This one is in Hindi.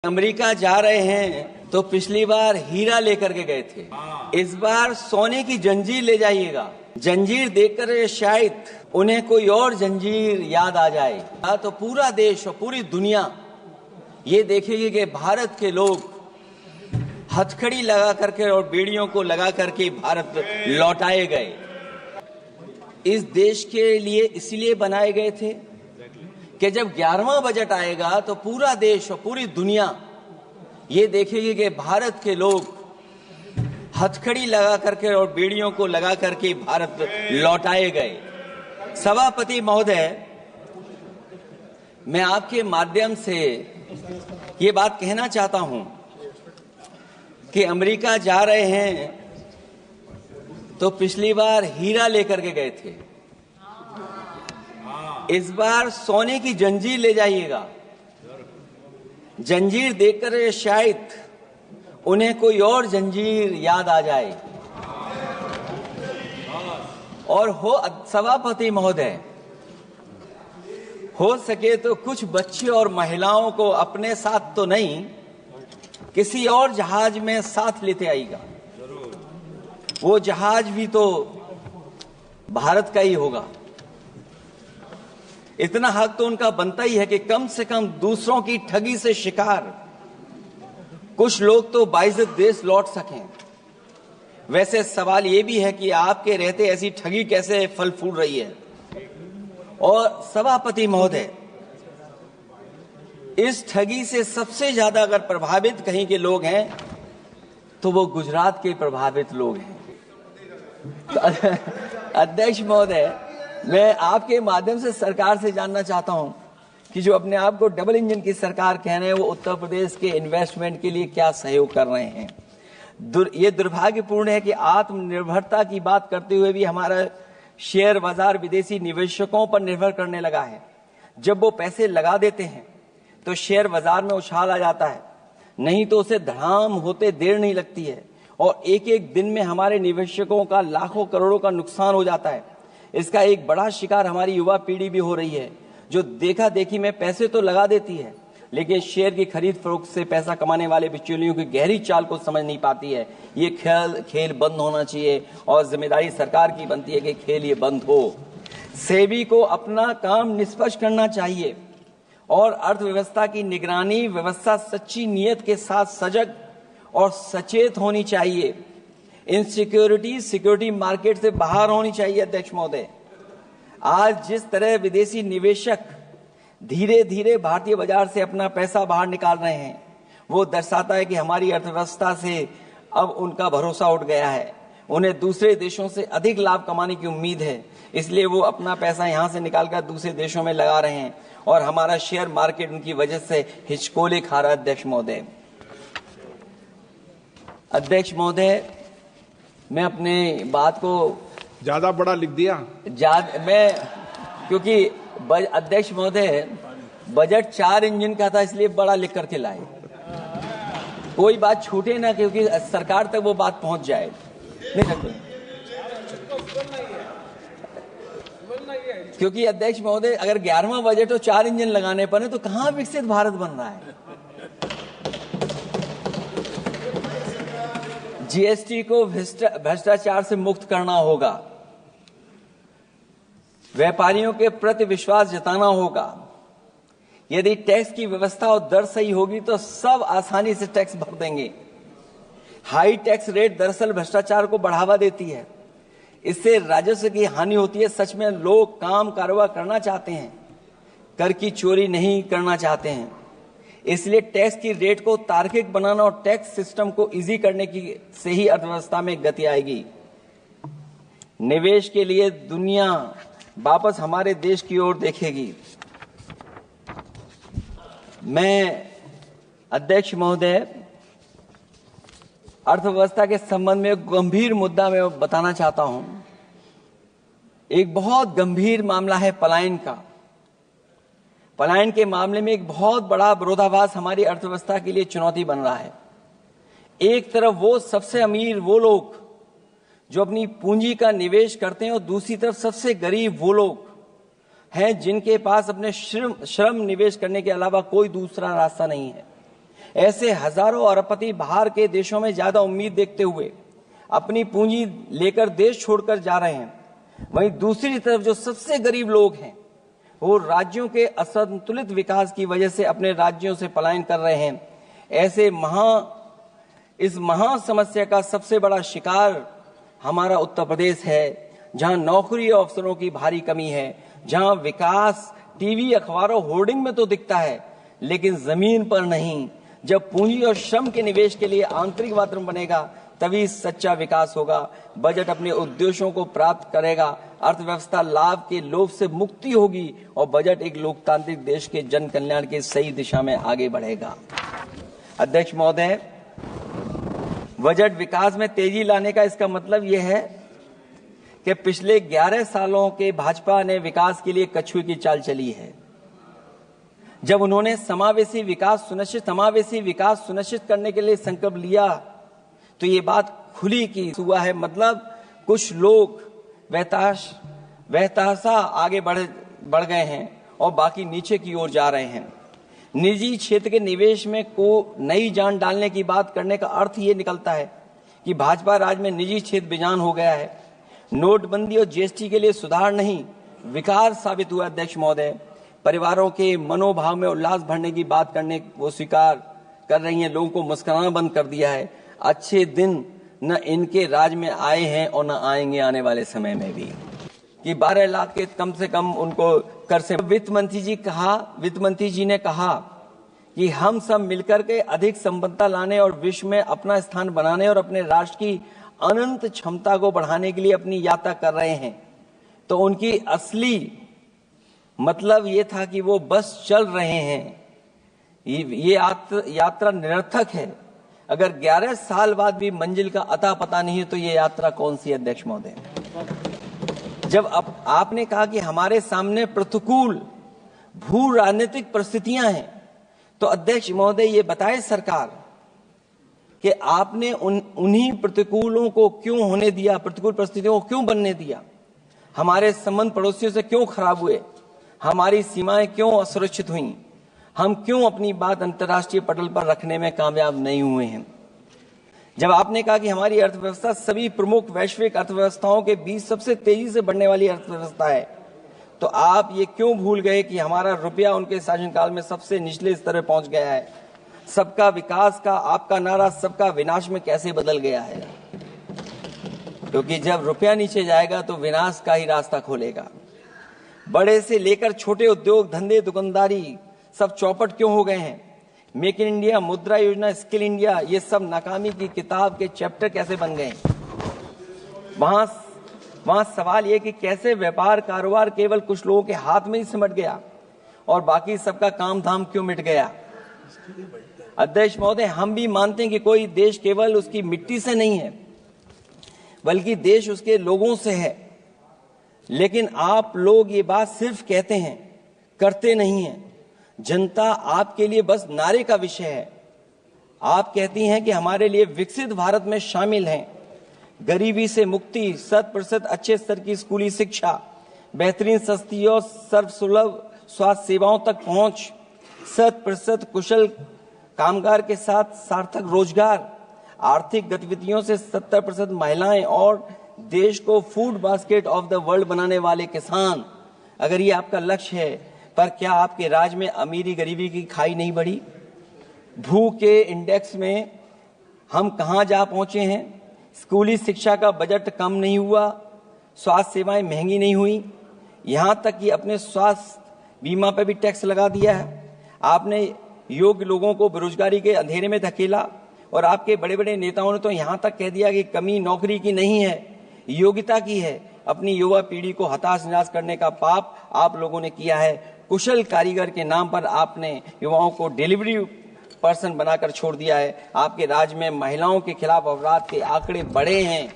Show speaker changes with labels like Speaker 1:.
Speaker 1: अमेरिका जा रहे हैं तो पिछली बार हीरा लेकर के गए थे, इस बार सोने की जंजीर ले जाइएगा। जंजीर देखकर शायद उन्हें कोई और जंजीर याद आ जाए। तो पूरा देश और पूरी दुनिया ये देखेगी कि भारत के लोग हथकड़ी लगा करके और बेड़ियों को लगा करके भारत लौटाए गए। इस देश के लिए इसलिए बनाए गए थे कि जब 11वां बजट आएगा तो पूरा देश और पूरी दुनिया ये देखेगी कि भारत के लोग हथकड़ी लगा करके और बेड़ियों को लगा करके भारत लौटाए गए। सभापति महोदय, मैं आपके माध्यम से ये बात कहना चाहता हूं कि अमेरिका जा रहे हैं तो पिछली बार हीरा लेकर के गए थे, इस बार सोने की जंजीर ले जाइएगा। जंजीर देखकर शायद उन्हें कोई और जंजीर याद आ जाए। और सभापति महोदय, हो सके तो कुछ बच्चे और महिलाओं को अपने साथ तो नहीं, किसी और जहाज में साथ लेते आइएगा। वो जहाज भी तो भारत का ही होगा। इतना हक तो उनका बनता ही है कि कम से कम दूसरों की ठगी से शिकार कुछ लोग तो बाइज्जत देश लौट सकें। वैसे सवाल ये भी है कि आपके रहते ऐसी ठगी कैसे फल फूल रही है। और सभापति महोदय, इस ठगी से सबसे ज्यादा अगर प्रभावित कहीं के लोग हैं तो वो गुजरात के प्रभावित लोग हैं। तो अध्यक्ष महोदय, मैं आपके माध्यम से सरकार से जानना चाहता हूं कि जो अपने आप को डबल इंजन की सरकार कह रहे हैं, वो उत्तर प्रदेश के इन्वेस्टमेंट के लिए क्या सहयोग कर रहे हैं। ये दुर्भाग्यपूर्ण है कि आत्मनिर्भरता की बात करते हुए भी हमारा शेयर बाजार विदेशी निवेशकों पर निर्भर करने लगा है। जब वो पैसे लगा देते हैं तो शेयर बाजार में उछाल आ जाता है, नहीं तो उसे धड़ाम होते देर नहीं लगती है और एक एक दिन में हमारे निवेशकों का लाखों करोड़ों का नुकसान हो जाता है। इसका एक बड़ा शिकार हमारी युवा पीढ़ी भी हो रही है, जो देखा देखी में पैसे तो लगा देती है लेकिन शेयर की खरीद फरोख्त से पैसा कमाने वाले बिचौलियों की गहरी चाल को समझ नहीं पाती है। ये खेल बंद होना चाहिए और जिम्मेदारी सरकार की बनती है कि खेल ये बंद हो। सेबी को अपना काम निष्पक्ष करना चाहिए और अर्थव्यवस्था की निगरानी व्यवस्था सच्ची नीयत के साथ सजग और सचेत होनी चाहिए। इनसिक्योरिटी सिक्योरिटी मार्केट से बाहर होनी चाहिए। अध्यक्ष महोदय, आज जिस तरह विदेशी निवेशक धीरे धीरे भारतीय बाजार से अपना पैसा बाहर निकाल रहे हैं, वो दर्शाता है कि हमारी अर्थव्यवस्था से अब उनका भरोसा उठ गया है। उन्हें दूसरे देशों से अधिक लाभ कमाने की उम्मीद है, इसलिए वो अपना पैसा यहां से निकालकर दूसरे देशों में लगा रहे हैं और हमारा शेयर मार्केट उनकी वजह से हिचकोले खा रहा है। अध्यक्ष महोदय, मैं अपने बात को
Speaker 2: ज्यादा बड़ा लिख दिया।
Speaker 1: क्योंकि अध्यक्ष महोदय, बजट 4 इंजन का था, इसलिए बड़ा लिख करके लाए। कोई बात छूटे ना, क्योंकि सरकार तक वो बात पहुंच जाए। नहीं, क्योंकि अध्यक्ष महोदय, अगर 11वां बजट हो 4 इंजन लगाने पड़े तो कहां विकसित भारत बन रहा है। जीएसटी को भ्रष्टाचार से मुक्त करना होगा, व्यापारियों के प्रति विश्वास जताना होगा। यदि टैक्स की व्यवस्था और दर सही होगी तो सब आसानी से टैक्स भर देंगे। हाई टैक्स रेट दरअसल भ्रष्टाचार को बढ़ावा देती है, इससे राजस्व की हानि होती है। सच में लोग काम कारोबार करना चाहते हैं, कर की चोरी नहीं करना चाहते हैं। इसलिए टैक्स की रेट को तार्किक बनाना और टैक्स सिस्टम को इजी करने की से ही अर्थव्यवस्था में गति आएगी। निवेश के लिए दुनिया वापस हमारे देश की ओर देखेगी। मैं अध्यक्ष महोदय, अर्थव्यवस्था के संबंध में एक गंभीर मुद्दा मैं बताना चाहता हूं। एक बहुत गंभीर मामला है पलायन का। पलायन के मामले में एक बहुत बड़ा विरोधाभास हमारी अर्थव्यवस्था के लिए चुनौती बन रहा है। एक तरफ वो सबसे अमीर वो लोग जो अपनी पूंजी का निवेश करते हैं और दूसरी तरफ सबसे गरीब वो लोग हैं जिनके पास अपने श्रम निवेश करने के अलावा कोई दूसरा रास्ता नहीं है। ऐसे हजारों अरबपति बाहर के देशों में ज्यादा उम्मीद देखते हुए अपनी पूंजी लेकर देश छोड़कर जा रहे हैं। वहीं दूसरी तरफ जो सबसे गरीब लोग हैं वो राज्यों के असंतुलित विकास की वजह से अपने राज्यों से पलायन कर रहे हैं। ऐसे इस महा समस्या का सबसे बड़ा शिकार हमारा उत्तर प्रदेश है, जहां नौकरी और अवसरों की भारी कमी है, जहां विकास टीवी अखबारों होर्डिंग में तो दिखता है लेकिन जमीन पर नहीं। जब पूंजी और श्रम के निवेश के लिए आंतरिक वातावरण बनेगा तभी सच्चा विकास होगा। बजट अपने उद्देश्यों को प्राप्त करेगा, अर्थव्यवस्था लाभ के लोभ से मुक्ति होगी और बजट एक लोकतांत्रिक देश के जन कल्याण की सही दिशा में आगे बढ़ेगा। अध्यक्ष महोदय, बजट विकास में तेजी लाने का इसका मतलब यह है कि पिछले 11 सालों के भाजपा ने विकास के लिए कछुए की चाल चली है। जब उन्होंने समावेशी विकास सुनिश्चित करने के लिए संकल्प लिया तो ये बात खुली की हुआ है, मतलब कुछ लोग वहताशा आगे बढ़ गए हैं और बाकी नीचे की ओर जा रहे हैं। निजी क्षेत्र के निवेश में को नई जान डालने की बात करने का अर्थ ये निकलता है कि भाजपा राज में निजी क्षेत्र बेजान हो गया है। नोटबंदी और जीएसटी के लिए सुधार नहीं, विकार साबित हुआ। अध्यक्ष महोदय, परिवारों के मनोभाव में उल्लास भरने की बात करने वो स्वीकार कर रही हैं, लोगों को मुस्कुराना बंद कर दिया है। अच्छे दिन न इनके राज में आए हैं और न आएंगे आने वाले समय में भी, कि 12 लाख के कम से कम उनको कर से। वित्त मंत्री जी ने कहा कि हम सब मिलकर के अधिक संपन्नता लाने और विश्व में अपना स्थान बनाने और अपने राष्ट्र की अनंत क्षमता को बढ़ाने के लिए अपनी यात्रा कर रहे हैं। तो उनकी असली मतलब ये था कि वो बस चल रहे हैं। ये यात्रा निरर्थक है। अगर 11 साल बाद भी मंजिल का अता पता नहीं है तो ये यात्रा कौन सी? अध्यक्ष महोदय, जब आपने कहा कि हमारे सामने प्रतिकूल भू राजनीतिक परिस्थितियां हैं, तो अध्यक्ष महोदय ये बताए सरकार कि आपने उन्हीं प्रतिकूलों को क्यों होने दिया, प्रतिकूल परिस्थितियों को क्यों बनने दिया? हमारे संबंध पड़ोसियों से क्यों खराब हुए? हमारी सीमाएं क्यों असुरक्षित हुई? हम क्यों अपनी बात अंतर्राष्ट्रीय पटल पर रखने में कामयाब नहीं हुए हैं? जब आपने कहा कि हमारी अर्थव्यवस्था सभी प्रमुख वैश्विक अर्थव्यवस्थाओं के बीच सबसे तेजी से बढ़ने वाली अर्थव्यवस्था है, तो आप ये क्यों भूल गए कि हमारा रुपया उनके शासनकाल में सबसे निचले स्तर पर पहुंच गया है? सबका विकास का आपका नारा सबका विनाश में कैसे बदल गया है? क्योंकि जब रुपया नीचे जाएगा तो विनाश का ही रास्ता खोलेगा। बड़े से लेकर छोटे उद्योग धंधे दुकानदारी सब चौपट क्यों हो गए हैं? मेक इन इंडिया, मुद्रा योजना, स्किल इंडिया, ये सब नाकामी की किताब के चैप्टर कैसे बन गए? वहां सवाल ये कि कैसे व्यापार कारोबार केवल कुछ लोगों के हाथ में ही सिमट गया और बाकी सबका काम धाम क्यों मिट गया? अध्यक्ष महोदय, हम भी मानते हैं कि कोई देश केवल उसकी मिट्टी से नहीं है, बल्कि देश उसके लोगों से है। लेकिन आप लोग ये बात सिर्फ कहते हैं, करते नहीं हैं। जनता आपके लिए बस नारे का विषय है। आप कहती हैं कि हमारे लिए विकसित भारत में शामिल हैं गरीबी से मुक्ति, 100% अच्छे स्तर की स्कूली शिक्षा, बेहतरीन सस्ती और सर्वसुलभ स्वास्थ्य सेवाओं तक पहुंच, 100% कुशल कामगार के साथ सार्थक रोजगार, आर्थिक गतिविधियों से 70% महिलाएं और देश को food basket of the world बनाने वाले किसान। अगर ये आपका लक्ष्य है, पर क्या आपके राज्य में अमीरी गरीबी की खाई नहीं बढ़ी? भू के इंडेक्स में हम कहां जा पहुंचे हैं? स्कूली शिक्षा का बजट कम नहीं हुआ, स्वास्थ्य सेवाएं महंगी नहीं हुई, यहां तक कि अपने स्वास्थ्य बीमा पर भी टैक्स लगा दिया है। आपने योग्य लोगों को बेरोजगारी के अंधेरे में धकेला और आपके बड़े बड़े नेताओं ने तो यहां तक कह दिया कि कमी नौकरी की नहीं है, योग्यता की है। अपनी युवा पीढ़ी को हताश निराश करने का पाप आप लोगों ने किया है। कुशल कारीगर के नाम पर आपने युवाओं को डिलीवरी पर्सन बनाकर छोड़ दिया है। आपके राज्य में महिलाओं के खिलाफ अपराध के आंकड़े बढ़े हैं।